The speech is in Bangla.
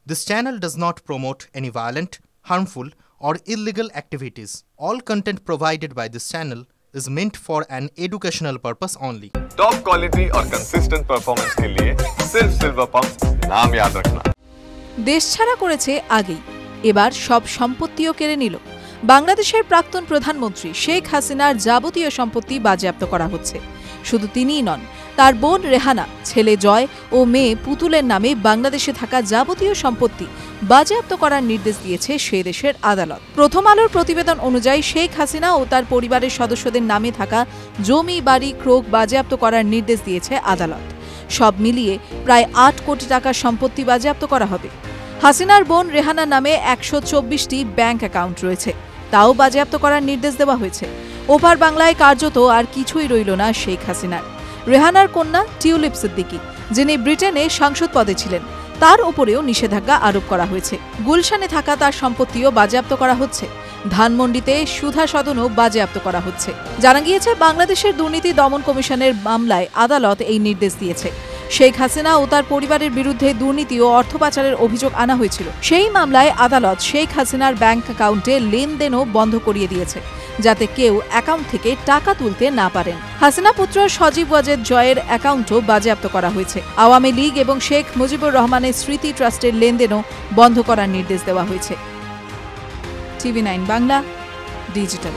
This channel does not promote any violent, harmful, or illegal activities. All content provided by this channel is meant for an educational purpose only. Top quality और कंसिस्टेंट परफॉर्मेंस के लिए सिर्फ सिल्वर पंप नाम याद रखना। देश ছাড়া করেছে আগেই, এবার সব সম্পত্তিও কেড়ে নিল। বাংলাদেশের প্রাক্তন প্রধানমন্ত্রী শেখ হাসিনার যাবতীয় সম্পত্তি বাজেয়াপ্ত করা হচ্ছে। শুধু তিনিই নন, তার বোন রেহানা, ছেলে জয় ও মেয়ে পুতুলের নামে বাংলাদেশে থাকা যাবতীয় সম্পত্তি বাজেয়াপ্ত করার নির্দেশ দিয়েছে সে দেশের আদালত। প্রথম আলোর প্রতিবেদন অনুযায়ী শেখ হাসিনা ও তার পরিবারের সদস্যদের নামে থাকা জমি, বাড়ি, ক্রোক বাজেয়াপ্ত করার নির্দেশ দিয়েছে আদালত। সব মিলিয়ে প্রায় ৮ কোটি টাকার সম্পত্তি বাজেয়াপ্ত করা হবে। হাসিনার বোন রেহানার নামে ১২৪টি ব্যাংক অ্যাকাউন্ট রয়েছে, তাও বাজেয়াপ্ত করার নির্দেশ দেওয়া হয়েছে। ওপার বাংলায় কার্যত আর কিছুই রইল না শেখ হাসিনার। রেহানার কন্যা টিউলিপ সিদ্দিকী, যিনি ব্রিটেনে সাংসদ পদে ছিলেন, তার ওপরেও নিষেধাজ্ঞা আরোপ করা হয়েছে। গুলশানে থাকা তার সম্পত্তিও বাজেয়াপ্ত করা হচ্ছে। ধানমন্ডিতে সুধা সদনও বাজেয়াপ্ত করা হচ্ছে। জানা গিয়েছে, বাংলাদেশের দুর্নীতি দমন কমিশনের মামলায় আদালত এই নির্দেশ দিয়েছে। শেখ হাসিনা ও তার পরিবারের বিরুদ্ধে দুর্নীতি ও অর্থ পাচারের অভিযোগ আনা হয়েছিল। সেই মামলায় আদালত শেখ হাসিনার ব্যাংক অ্যাকাউন্টে লেনদেনও বন্ধ করিয়ে দিয়েছে, যাতে কেউ অ্যাকাউন্ট থেকে টাকা তুলতে না পারেন। হাসিনা পুত্র সজীব ওয়াজেদ জয়ের অ্যাকাউন্টও বাজেয়াপ্ত করা হয়েছে। আওয়ামী লীগ এবং শেখ মুজিবুর রহমানের স্মৃতি ট্রাস্টের লেনদেনও বন্ধ করার নির্দেশ দেওয়া হয়েছে। TV9 Bangla, digital.